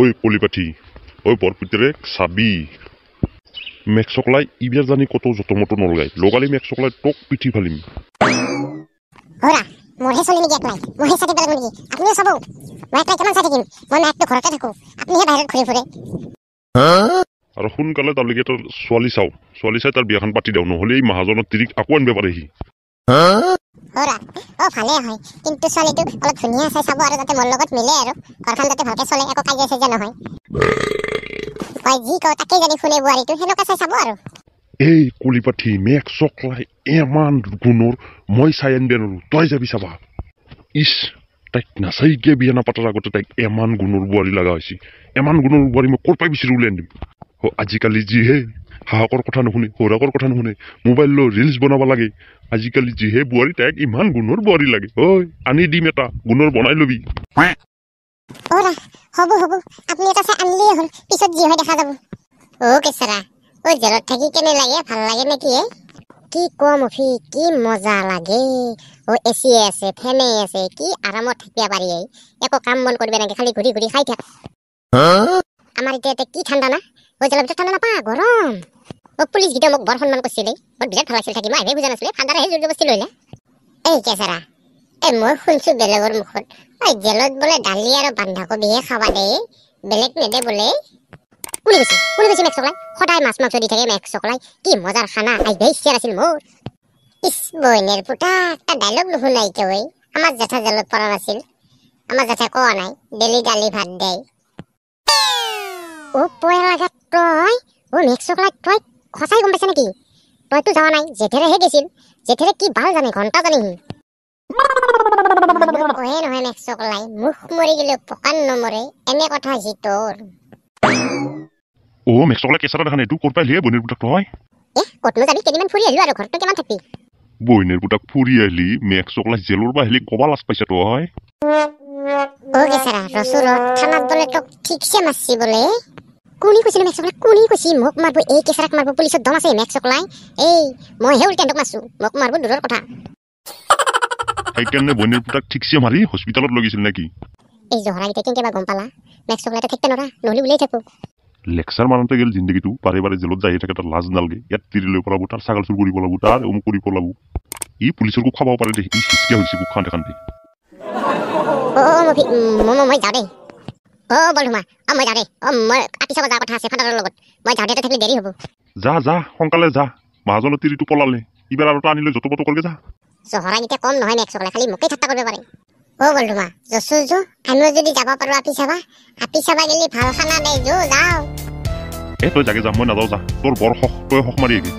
ওই কলিপাঠি ওই বরপিতরে চাবি মেক্সকলাই ইবিয়ার জানি কত যত মতো নলগাই লগালি মেক্সকলাই টক পিঠি ফালিম ওরা মোরহে চলি নেকি একলাই মোহে চাকি পেলাম নেকি আপুনিও চাব মই একলাই কিমান চাই থাকিম মই মাইকটো ঘৰতে থাকো আপুনিহে বাহিৰত ঘূৰি ফুৰে আৰু সোনকালে তাৰলৈকে তাৰ ছোৱালী চাই তাৰ বিয়াখন পাতি দিওঁ নহ'লে এই মাহাজনৰ তিৰিক আকৌ আনিব পাৰেহি ওৰা ও ভালে হয় কিন্তু ছোৱালীটো অলপ ধুনীয়া চাই চাব আৰু যাতে মোৰ লগত মিলে আৰু ঘৰখন যাতে ভালকে চলে একো কাজিয়া চাজিয়া নহয় মই যি কওঁ তাকেই জানি শুনে বোৱাৰীটো সেনেকুৱা চাই চাব আৰু এই কলিপাঠি মেক্সকলাই এমান গুণৰ মই চাই আনিব নোৱাৰো তই যাবি চাবা ইছ তাইক নাচাইকে বিয়া নাপাতাৰ আগতে তাইক এমান গুণৰ বোৱাৰী লগা হৈছে এমান গুণৰ বোৱাৰী মই ক'ৰ পাই বিচাৰি উলিয়াই আনিম আজিকালি যিহে হাহাকৰ কথা নুশুনে সৌৰাকৰ কথা নুশুনে মোবাইল লৈ ৰিলছ বনাব লাগে আজিকালি যিহে বোৱাৰী তাইক ইমান গুণৰ বোৱাৰী লাগে ঐ আনি দিম এটা গুণৰ বনাই ল'বি ওরা হব আপনি এটা চাই আনলিয়ে হল পিছত যি হয় দেখা যাব ও কেছৰা ও জেলত থাকি কেনে লাগে ভাল লাগে নেকি কি কম অফি কি মজা লাগে ও এসি আছে ফেনে আছে কি আৰামত থাকিব পাৰি একো কাম বন কৰিব নালাগে খালি ঘূৰি ঘূৰি খাই থাক আমাৰ এতিয়া কি ঠাণ্ডা না ও জেলত ঠাণ্ডা নাপা গৰম ও পুলিচ গিটা মোক বৰ সন্মান কৰিছিলে বৰ বিৰাট ভাল লাগিছিল থাকি মই বুজা নাছিলে ফাদাৰে জোৰ জবস্তি লৈলে এই কেছৰা মই শুনছো বেলেগৰ মুখত জেলত বোলে দালি আৰু বন্ধাকবিহে খাবা দে বেলেগ নেদে বোলে কোনে কৈছে মেক্সকলাই সদায় মাছ মাংস দি থাকে মেক্সকলাই কি মজাৰ খানা আইবা ইচ্ছা আছিল মোৰ ইছ বইনের পুতা একটা ডায়লগ নুশুনাই তই আমার জেঠা জেলত পড়া নাছিল আমার জেঠা কোয়া নাই ডেলি ডালি ভাত দেয় ও পয়লা লাগাত তই ও মেক্সকলাই তই সঁচাই গম পাইছে নেকি তইতো যাওয়া নাই জেঠেৰেহে গেছিল জেঠেৰে কি বাল জানে ঘন্টা জানে কয়ে নহয় মেক্সকলাই মুখ মৰি গেলেও পকান নমৰে এনে কথা হৈছে তোৰ ও মেক্সকলাই কেঁচাটা দেখা নাই তোৰ ক'ৰ পাই লিয়ে বইনেৰ পুতাক তই কতনো যাবি কেইদিনমান ফুৰি আহিলো আৰু ঘৰতো কিমান থাকবি বইনেৰ পুতাক ফুৰি আহিলি মেক্সকলাই জেলৰ পৰা আহিলি কবা লাজ পাইছা তই ও গেছাৰা ৰসুৰত থানাত বোলে তোক ঠিকছে মাৰছি বোলে কোনি কৈছিল মেক্সকলাই কোনি কৈছি মোক মাৰব এই কেছাৰাক মাৰব পুলিচত দম আছে মেক্সকলাই এই মইহে উল্টেণ্ডক মাৰছো মোক মাৰব দূৰৰ কথা সেইকাৰণে বইনেৰ পুতাক ঠিকছে মাৰি হস্পিটালত লৈ গৈছিল নেকি এই জহৰাগিটা কেনেকে বা গম পালা মেক্সকলাইতে থাকতে নৰা নহলে উলিয়াই থাকো লেকচাৰ মানতে গেল জিন্দগীটো বাৰে বাৰে জেলত যাই থাকে তাৰ লাজ নালগে ইয়াত তিৰি লৈ পলাব তাৰ ছাগল চুৰ কৰিব লাগিব তাৰ অমুক কৰিব লাগিব ই পুলিচৰ কোক খাব পাৰে দে ই হিচকে হৈছে কোক খান্তে খান্তে মই যাওঁ দেই বলধুমা মই যাওঁ দেই মই আতি চাব যোৱাৰ কথা আছে ফাদাৰৰ লগত মই যাওঁ দেই থাকিলে দেৰি হ'ব যা সোনকালে যা মাহাজনৰ তিৰিটো পলালে ইবাৰ আৰু আনিলে যত পত কৰগে যা জহৰাগিটা কম নহয় মেক্সকলাই খালি মোকেই ঠাট্টা কৰিব পাৰে বলধুমা জসু আমিও যদি যাব পাৰো আপি চাবা গেলি ভাল খানা দেই যাওঁ তই জাগে যা মই নাযাওঁ যা তোৰ বৰ হক তই হক মাৰি আহিবি